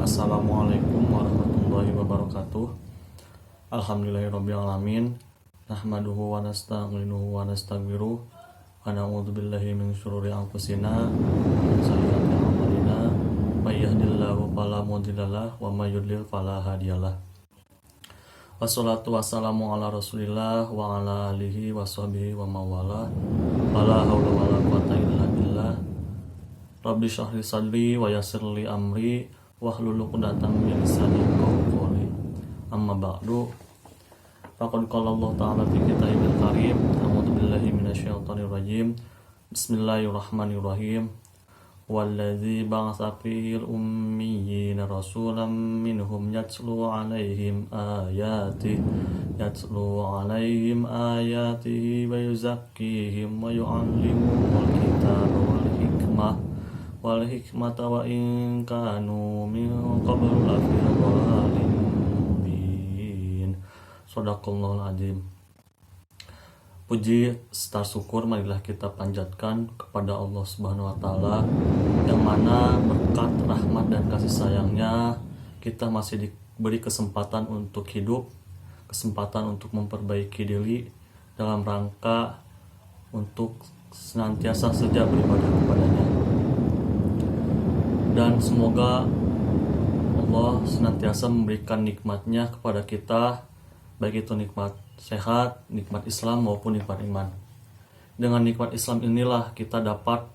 Assalamualaikum warahmatullahi wabarakatuh. Alhamdulillahirrabbilalamin. Nahmaduhu wa nasta'inuhu wa nastaghfiruh wa na'udzu billahi min syururi anfusina wa min sayyiati a'malina. May yahdihillahu fala mudhillalah wa may yudlil fala hadiyalah. Wassalatu wassalamu ala Rasulillah wa ala alihi washabihi wa mawala. Wala haula wala quwata illa billah. Rabbi shrah li sadri wa yassir li amri wahlul 'uqdatam min lisani yafqahu qawli. Amma ba'du. Faqad qala Allah ta'ala fi kitabil karim. A'udzu billahi minasyaitonir rajim. Bismillahirrahmanirrahim. Wallazi ba'atsa fil ummiyina rasulan minhum yatlu 'alaihim ayatihi wa yuzakkihim wa yu'allimuhumul kitaba wal hikmata wa in kanu min qablu lafi dhalalin mubin. Shadaqallahul azim. Puji serta syukur marilah kita panjatkan kepada Allah Subhanahu wa taala yang mana berkat rahmat dan kasih sayangnya kita masih diberi kesempatan untuk hidup, kesempatan untuk memperbaiki diri dalam rangka untuk senantiasa saja beribadah kepadanya. Dan semoga Allah senantiasa memberikan nikmatnya kepada kita, baik itu nikmat sehat, nikmat Islam maupun nikmat iman. Dengan nikmat Islam inilah kita dapat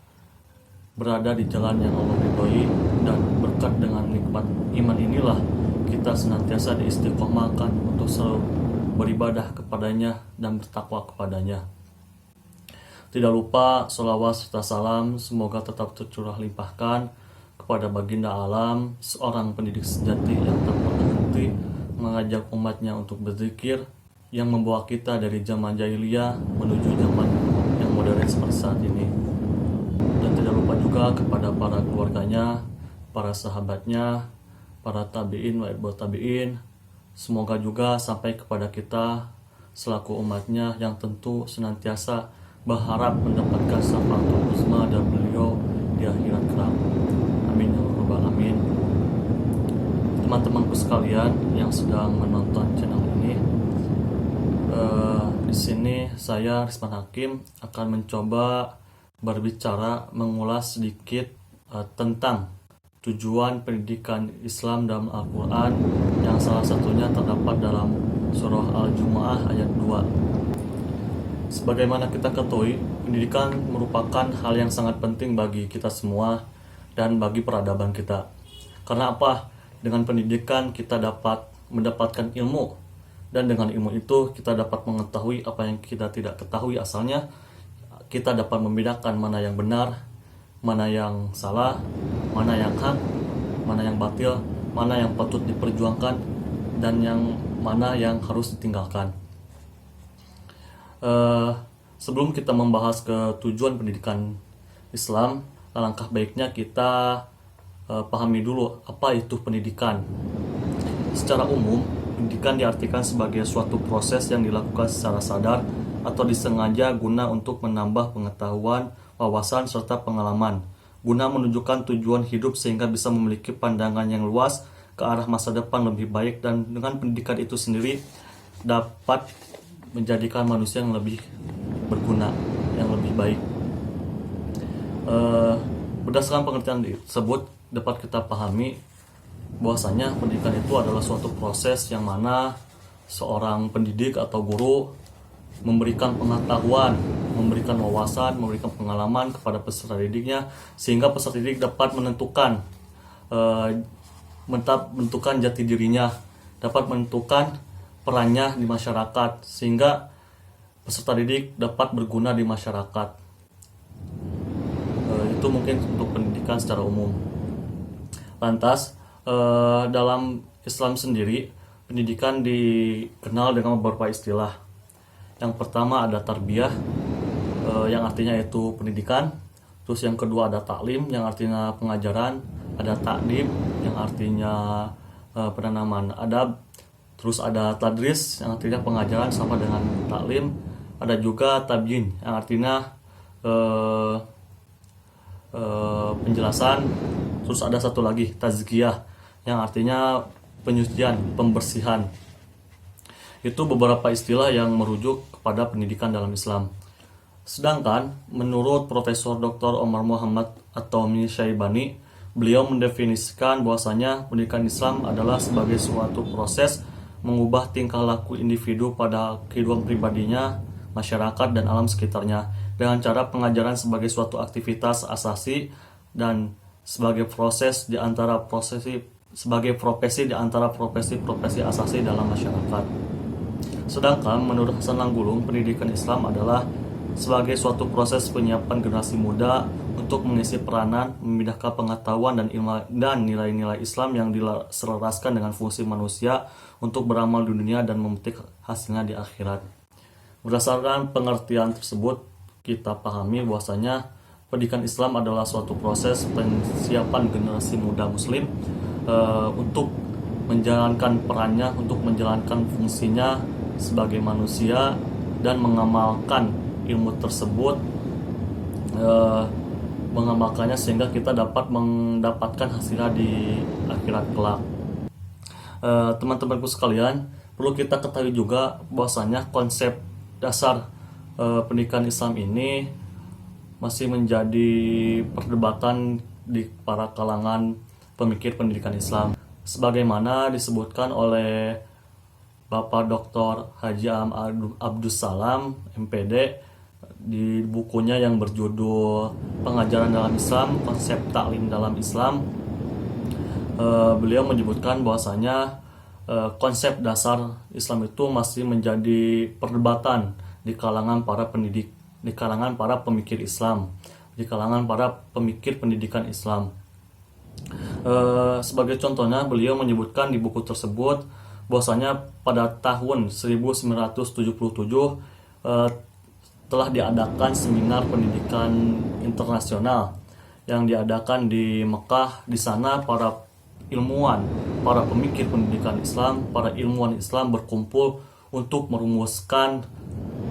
berada di jalan yang Allah ridhoi, dan berkat dengan nikmat iman inilah kita senantiasa diistiqomahkan untuk selalu beribadah kepadanya dan bertakwa kepadanya. Tidak lupa sholawat serta salam semoga tetap tercurah limpahkan kepada baginda alam, seorang pendidik sejati yang tak pernah henti mengajak umatnya untuk berzikir, yang membawa kita dari zaman jahiliyah menuju zaman yang modern seperti saat ini. Dan tidak lupa juga kepada para keluarganya, para sahabatnya, para tabi'in wa atba'ut tabi'in. Semoga juga sampai kepada kita selaku umatnya yang tentu senantiasa berharap mendapatkan syafaatul uzma dan beliau di akhirat kelak. Amin ya rabbal alamin. Teman-temanku sekalian yang sedang menonton channel ini, di sini saya Rizman Hakim akan mencoba berbicara mengulas sedikit tentang tujuan pendidikan Islam dalam Al-Quran, yang salah satunya terdapat dalam surah Al-Jumu'ah ayat 2. Sebagaimana kita ketahui, pendidikan merupakan hal yang sangat penting bagi kita semua dan bagi peradaban kita. Karena apa? Dengan pendidikan kita dapat mendapatkan ilmu, dan dengan ilmu itu kita dapat mengetahui apa yang kita tidak ketahui asalnya. Kita dapat membedakan mana yang benar, mana yang salah, mana yang hak, mana yang batil, mana yang patut diperjuangkan, dan yang mana yang harus ditinggalkan. Sebelum kita membahas ke tujuan pendidikan Islam, alangkah baiknya kita pahami dulu apa itu pendidikan. Secara umum, pendidikan diartikan sebagai suatu proses yang dilakukan secara sadar atau disengaja guna untuk menambah pengetahuan, wawasan, serta pengalaman, guna menunjukkan tujuan hidup sehingga bisa memiliki pandangan yang luas ke arah masa depan lebih baik, dan dengan pendidikan itu sendiri dapat menjadikan manusia yang lebih berguna, yang lebih baik. Berdasarkan pengertian tersebut dapat kita pahami bahwasanya pendidikan itu adalah suatu proses yang mana seorang pendidik atau guru memberikan pengetahuan, memberikan wawasan, memberikan pengalaman kepada peserta didiknya, sehingga peserta didik dapat menentukan jati dirinya, dapat menentukan perannya di masyarakat, sehingga peserta didik dapat berguna di masyarakat. Itu mungkin untuk pendidikan secara umum. Lantas, dalam Islam sendiri, pendidikan dikenal dengan beberapa istilah. Yang pertama ada tarbiyah, yang artinya itu pendidikan. Terus yang kedua ada taklim, yang artinya pengajaran. Ada takdim, yang artinya penanaman adab. Terus ada tadris, yang artinya pengajaran sama dengan taklim. Ada juga tabyin, yang artinya penjelasan. Terus ada satu lagi tazkiyah, yang artinya penyucian, pembersihan. Itu beberapa istilah yang merujuk kepada pendidikan dalam Islam. Sedangkan menurut Profesor Dr. Omar Muhammad At-Taumi Syaibani, beliau mendefinisikan bahwasanya pendidikan Islam adalah sebagai suatu proses mengubah tingkah laku individu pada kehidupan pribadinya, masyarakat, dan alam sekitarnya dengan cara pengajaran sebagai suatu aktivitas asasi dan sebagai proses di antara profesi-profesi asasi dalam masyarakat. Sedangkan menurut Hasan Langgulung, pendidikan Islam adalah sebagai suatu proses penyiapan generasi muda untuk mengisi peranan, memindahkan pengetahuan dan nilai-nilai Islam yang diselaraskan dengan fungsi manusia untuk beramal di dunia dan memetik hasilnya di akhirat. Berdasarkan pengertian tersebut, kita pahami bahwasanya pendidikan Islam adalah suatu proses penyiapan generasi muda Muslim untuk menjalankan perannya, untuk menjalankan fungsinya sebagai manusia dan mengamalkan ilmu tersebut, mengamalkannya sehingga kita dapat mendapatkan hasilnya di akhirat kelak. Teman-temanku sekalian, perlu kita ketahui juga bahwasanya konsep dasar pendidikan Islam ini masih menjadi perdebatan di para kalangan pemikir pendidikan Islam. Sebagaimana disebutkan oleh Bapak Dr. Haji Abdus Salam, MPD, di bukunya yang berjudul Pengajaran dalam Islam, Konsep Taklim dalam Islam. Beliau menyebutkan bahwasanya konsep dasar Islam itu masih menjadi perdebatan di kalangan para pendidik, di kalangan para pemikir Islam, di kalangan para pemikir pendidikan Islam. Sebagai contohnya, beliau menyebutkan di buku tersebut bahwasanya pada tahun 1977 telah diadakan seminar pendidikan internasional yang diadakan di Mekah. Di sana para ilmuwan, para pemikir pendidikan Islam, para ilmuwan Islam berkumpul untuk merumuskan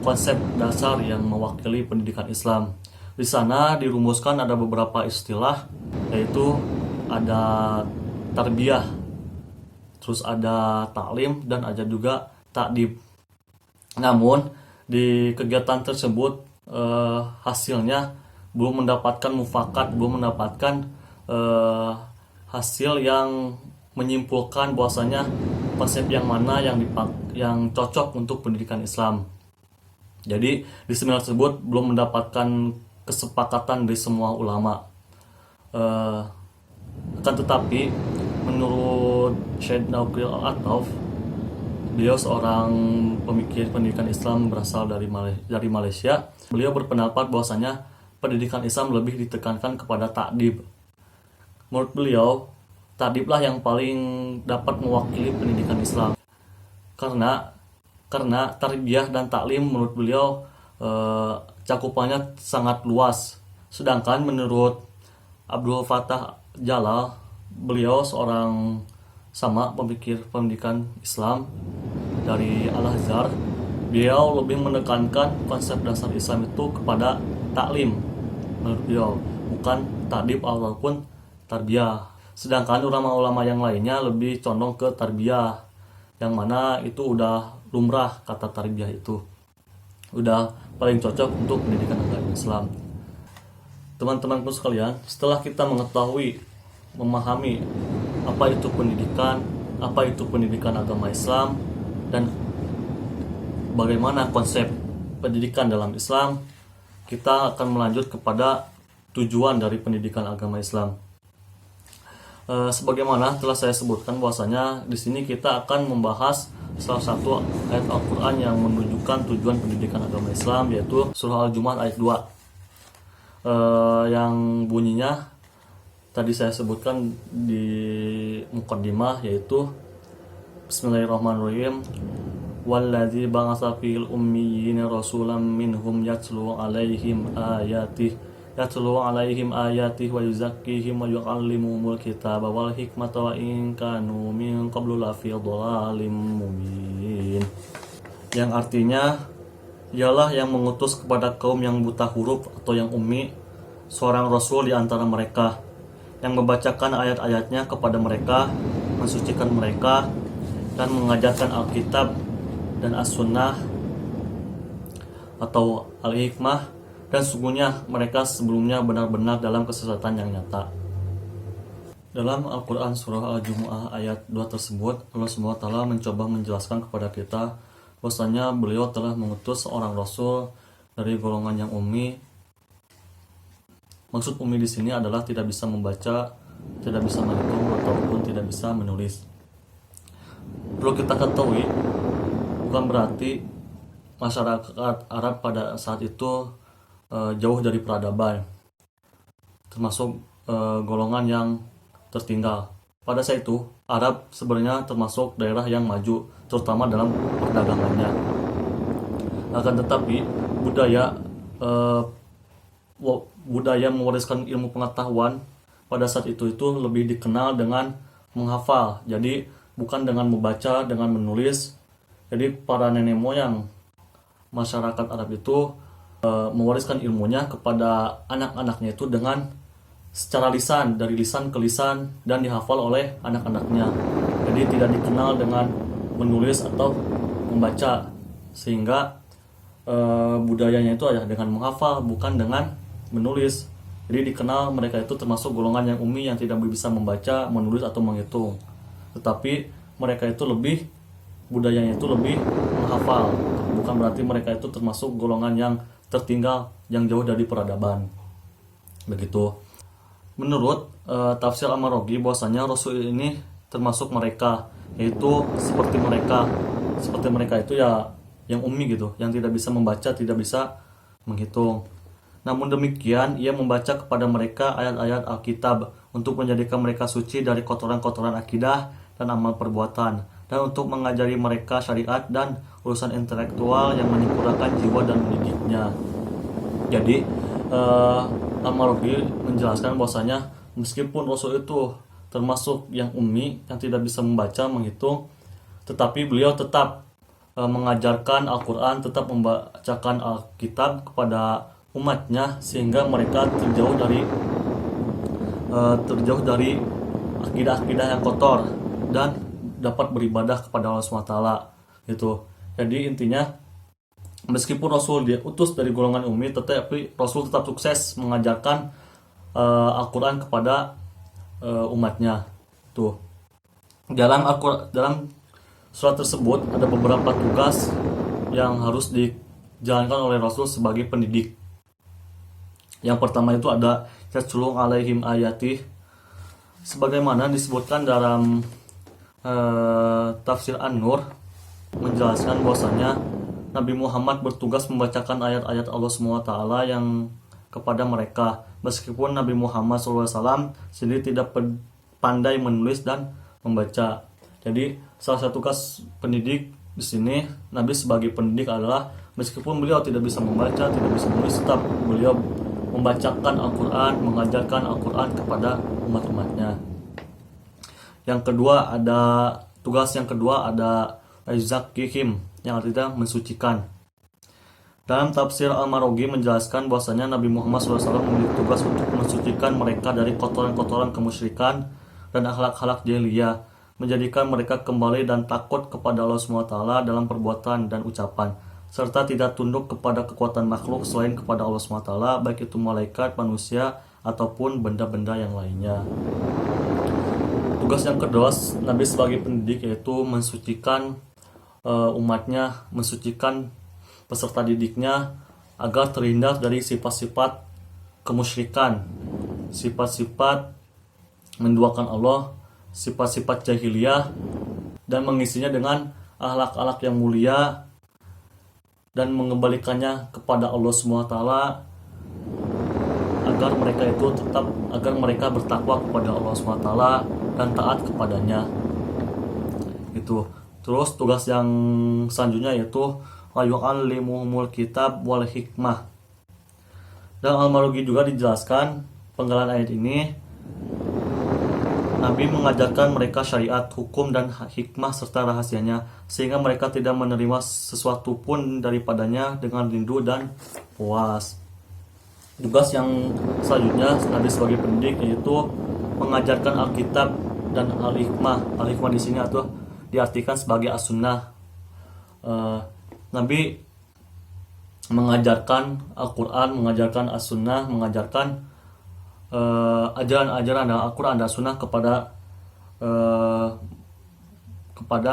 konsep dasar yang mewakili pendidikan Islam. Di sana dirumuskan ada beberapa istilah, yaitu ada tarbiyah, terus ada taklim, dan ada juga ta'dib. Namun di kegiatan tersebut hasilnya belum mendapatkan mufakat, belum mendapatkan hasil yang menyimpulkan bahwasanya konsep yang mana yang cocok untuk pendidikan Islam. Jadi di seminar tersebut belum mendapatkan kesepakatan dari semua ulama. Akan tetapi menurut Syed Nauqil Al-Ataf, beliau seorang pemikir pendidikan Islam berasal dari Malaysia. Beliau berpendapat bahwasanya pendidikan Islam lebih ditekankan kepada ta'dib. Menurut beliau, ta'diblah yang paling dapat mewakili pendidikan Islam. Karena tarbiyah dan taklim menurut beliau cakupannya sangat luas. Sedangkan menurut Abdul Fattah Jalal, beliau seorang pemikir pendidikan Islam dari Al-Azhar, beliau lebih menekankan konsep dasar Islam itu kepada taklim menurut beliau, bukan ta'dib ataupun tarbiyah. Sedangkan ulama-ulama yang lainnya lebih condong ke tarbiyah, yang mana itu udah lumrah, kata tarbiyah itu udah paling cocok untuk pendidikan agama Islam. Teman-temanku sekalian, setelah kita mengetahui, memahami apa itu pendidikan agama Islam, dan bagaimana konsep pendidikan dalam Islam, kita akan melanjut kepada tujuan dari pendidikan agama Islam. Sebagaimana telah saya sebutkan bahwasanya di sini kita akan membahas salah satu ayat Al-Quran yang menunjukkan tujuan pendidikan agama Islam, yaitu Surah Al-Jumu'ah ayat 2, yang bunyinya tadi saya sebutkan di muqaddimah, yaitu Bismillahirrahmanirrahim. Walladzi ba'atsa fil ummiyina rasulan minhum yatlu 'alaihim ayatihi wa yuzakkihim wa yu'allimuhumul kitaba wal hikmata wa in kanu min qablu lafi dhalalin mubin. Yang artinya, ialah yang mengutus kepada kaum yang buta huruf atau yang ummi seorang rasul di antara mereka, yang membacakan ayat-ayatnya kepada mereka mensucikan mereka dan mengajarkan Alkitab dan As-Sunnah atau Al-Hikmah, dan sungguhnya mereka sebelumnya benar-benar dalam kesesatan yang nyata. Dalam Al-Quran Surah Al-Jumu'ah ayat 2 tersebut, Allah SWT mencoba menjelaskan kepada kita bahwasanya beliau telah mengutus seorang Rasul dari golongan yang ummi. Maksud ummi di sini adalah tidak bisa membaca, tidak bisa menghitung, ataupun tidak bisa menulis. Perlu kita ketahui, bukan berarti masyarakat Arab pada saat itu jauh dari peradaban, termasuk golongan yang tertinggal. Pada saat itu, Arab sebenarnya termasuk daerah yang maju, terutama dalam perdagangannya. Akan tetapi, budaya mewariskan ilmu pengetahuan pada saat itu lebih dikenal dengan menghafal. Jadi bukan dengan membaca, dengan menulis. Jadi para nenek moyang masyarakat Arab itu mewariskan ilmunya kepada anak-anaknya itu dengan secara lisan, dari lisan ke lisan, dan dihafal oleh anak-anaknya. Jadi tidak dikenal dengan menulis atau membaca, sehingga budayanya itu adalah dengan menghafal, bukan dengan menulis. Jadi dikenal mereka itu termasuk golongan yang ummi, yang tidak bisa membaca, menulis, atau menghitung. Tetapi mereka itu budayanya itu lebih menghafal. Bukan berarti mereka itu termasuk golongan yang tertinggal, yang jauh dari peradaban. Begitu. Menurut tafsir Al-Maraghi, bahwasanya Rasul ini termasuk mereka, yaitu seperti mereka itu ya yang ummi gitu, yang tidak bisa membaca, tidak bisa menghitung. Namun demikian, ia membaca kepada mereka ayat-ayat Alkitab untuk menjadikan mereka suci dari kotoran-kotoran akidah dan amal perbuatan, dan untuk mengajari mereka syariat dan urusan intelektual yang menyempurnakan jiwa dan mendidiknya. Jadi Al-Maraghi menjelaskan bahwasanya meskipun Rasul itu termasuk yang ummi, yang tidak bisa membaca, menghitung, tetapi beliau tetap mengajarkan Al-Quran, tetap membacakan Alkitab kepada umatnya, sehingga mereka terjauh dari akidah-akidah yang kotor dan dapat beribadah kepada Allah SWT gitu. Jadi intinya, meskipun Rasul diutus dari golongan ummi, tetapi Rasul tetap sukses mengajarkan Al-Quran kepada umatnya. Tuh. Dalam surat tersebut ada beberapa tugas yang harus dijalankan oleh Rasul sebagai pendidik. Yang pertama itu ada yatlu alaihim ayatih, sebagaimana disebutkan dalam tafsir An-Nur, menjelaskan bahwasanya Nabi Muhammad bertugas membacakan ayat-ayat Allah SWT yang kepada mereka, meskipun Nabi Muhammad SAW sendiri tidak pandai menulis dan membaca. Jadi salah satu tugas pendidik di sini, Nabi sebagai pendidik adalah meskipun beliau tidak bisa membaca, tidak bisa menulis, tetap beliau membacakan Al-Quran, mengajarkan Al-Quran kepada umat-umatnya. Tugas yang kedua ada zakihim, yang artinya mensucikan. Dalam tafsir Al-Maraghi menjelaskan bahwasanya Nabi Muhammad SAW memiliki tugas untuk mensucikan mereka dari kotoran-kotoran kemusyrikan dan akhlak-akhlak jahiliyah, menjadikan mereka kembali dan takut kepada Allah SWT dalam perbuatan dan ucapan, serta tidak tunduk kepada kekuatan makhluk selain kepada Allah SWT, baik itu malaikat, manusia, ataupun benda-benda yang lainnya. Tugas yang kedua Nabi sebagai pendidik yaitu mensucikan umatnya, mensucikan peserta didiknya agar terhindar dari sifat-sifat kemusyrikan, sifat-sifat menduakan Allah, sifat-sifat jahiliyah, dan mengisinya dengan akhlak-akhlak yang mulia dan mengembalikannya kepada Allah SWT, agar mereka bertakwa kepada Allah SWT dan taat kepadanya. Itu. Terus tugas yang selanjutnya yaitu yu'allimuhumul kitab wal hikmah. Dan Al-Maraghi juga dijelaskan penggalan ayat ini, Nabi mengajarkan mereka syariat, hukum, dan hikmah serta rahasianya, sehingga mereka tidak menerima sesuatu pun daripadanya dengan rindu dan puas. Tugas yang selanjutnya Nabi sebagai pendidik yaitu mengajarkan Alkitab dan al-hikmah. Al-hikmah di sini atau diartikan sebagai as-sunnah. Nabi mengajarkan Al-Quran, mengajarkan as-sunnah, mengajarkan ajaran-ajaran Al-Quran dan Sunnah kepada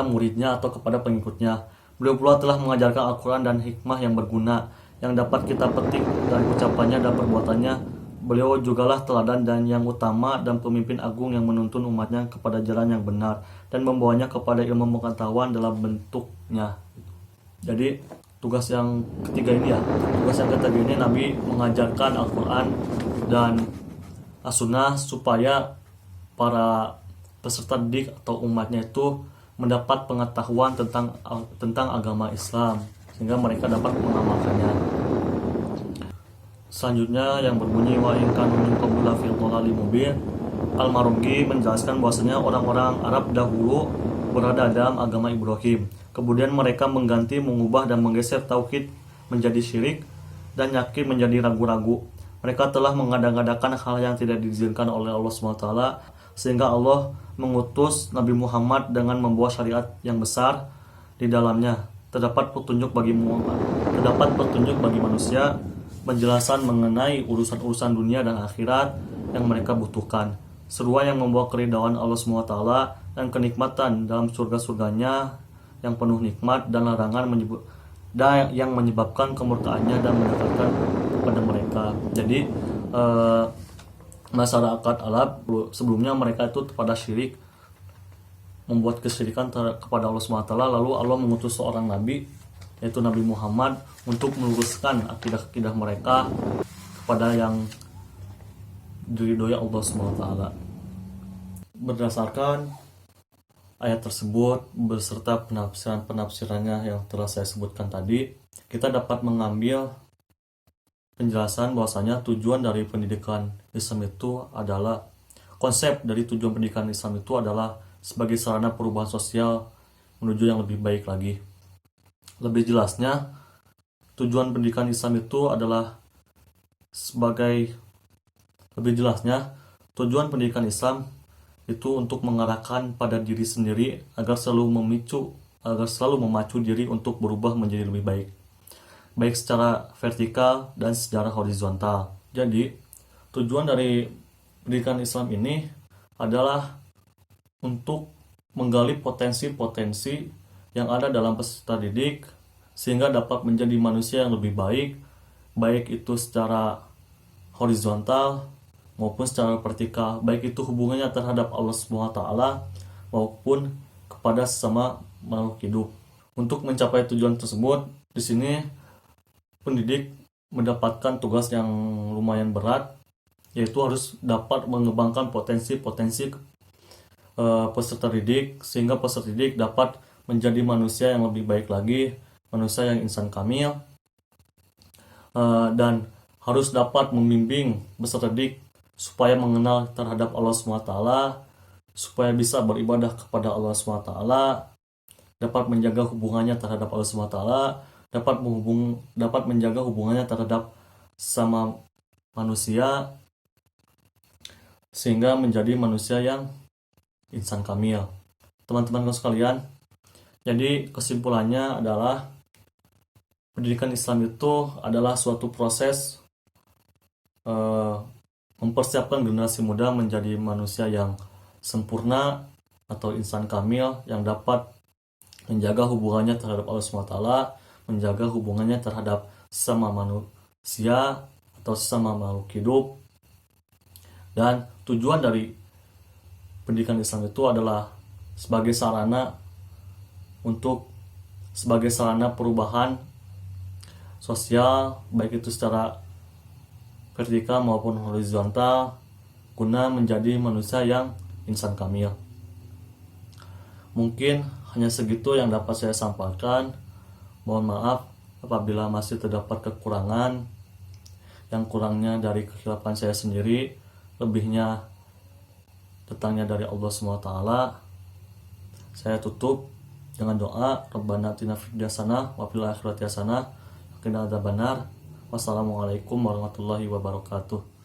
muridnya atau kepada pengikutnya. Beliau pula telah mengajarkan Al-Quran dan hikmah yang berguna yang dapat kita petik dari ucapannya dan perbuatannya. Beliau jugalah teladan dan yang utama dan pemimpin agung yang menuntun umatnya kepada jalan yang benar dan membawanya kepada ilmu pengetahuan dalam bentuknya. Jadi tugas yang ketiga ini Nabi mengajarkan Al-Quran dan As-Sunnah supaya para peserta didik atau umatnya itu mendapat pengetahuan tentang agama Islam sehingga mereka dapat mengamalkannya. Selanjutnya yang berbunyi wa in kanu min qablu fil dhalalin mubin. Al-Marughi menjelaskan bahwasanya orang-orang Arab dahulu berada dalam agama Ibrahim. Kemudian mereka mengubah dan menggeser tauhid menjadi syirik dan yakin menjadi ragu-ragu. Mereka telah mengada-ngadakan hal yang tidak diizinkan oleh Allah SWT, sehingga Allah mengutus Nabi Muhammad dengan membawa syariat yang besar di dalamnya. Terdapat petunjuk bagi manusia, penjelasan mengenai urusan-urusan dunia dan akhirat yang mereka butuhkan, seruan yang membawa keridhaan Allah SWT dan kenikmatan dalam surga-surganya yang penuh nikmat, dan larangan yang menyebabkan kemurkaannya dan mendekatkan kepada mereka. Jadi masyarakat Arab sebelumnya mereka itu pada syirik, membuat kesyirikan kepada Allah SWT. Lalu Allah mengutus seorang nabi, yaitu Nabi Muhammad, untuk meluruskan akidah-akidah mereka kepada yang diridhoi Allah SWT. Berdasarkan ayat tersebut beserta penafsirannya yang telah saya sebutkan tadi, kita dapat mengambil penjelasan bahwasanya tujuan dari pendidikan Islam itu adalah sebagai sarana perubahan sosial menuju yang lebih baik lagi. Lebih jelasnya, tujuan pendidikan Islam itu adalah tujuan pendidikan Islam itu untuk mengarahkan pada diri sendiri agar selalu memacu diri untuk berubah menjadi lebih baik secara vertikal dan secara horizontal. Jadi, tujuan dari pendidikan Islam ini adalah untuk menggali potensi-potensi yang ada dalam peserta didik sehingga dapat menjadi manusia yang lebih baik itu secara horizontal maupun secara vertikal, baik itu hubungannya terhadap Allah SWT maupun kepada sesama makhluk hidup. Untuk mencapai tujuan tersebut, di sini pendidik mendapatkan tugas yang lumayan berat, yaitu harus dapat mengembangkan potensi-potensi peserta didik sehingga peserta didik dapat menjadi manusia yang lebih baik lagi, manusia yang insan kamil, dan harus dapat membimbing peserta didik supaya mengenal terhadap Allah SWT, supaya bisa beribadah kepada Allah SWT, dapat menjaga hubungannya terhadap Allah SWT, dapat menjaga hubungannya terhadap sama manusia sehingga menjadi manusia yang insan kamil. Teman-teman sekalian, jadi kesimpulannya adalah pendidikan Islam itu adalah suatu proses mempersiapkan generasi muda menjadi manusia yang sempurna atau insan kamil yang dapat menjaga hubungannya terhadap Allah SWT, menjaga hubungannya terhadap sesama manusia atau sesama makhluk hidup. Dan tujuan dari pendidikan Islam itu adalah sebagai sarana perubahan sosial, baik itu secara vertikal maupun horizontal, guna menjadi manusia yang insan kamil. Mungkin hanya segitu yang dapat saya sampaikan. Mohon maaf apabila masih terdapat kekurangan. Yang kurangnya dari kekhilafan saya sendiri, lebihnya datangnya dari Allah SWT. Saya tutup dengan doa, Rabbana atina fid dunya hasanah wa fil akhirati hasanah wa qina adzabannar. Wassalamualaikum warahmatullahi wabarakatuh.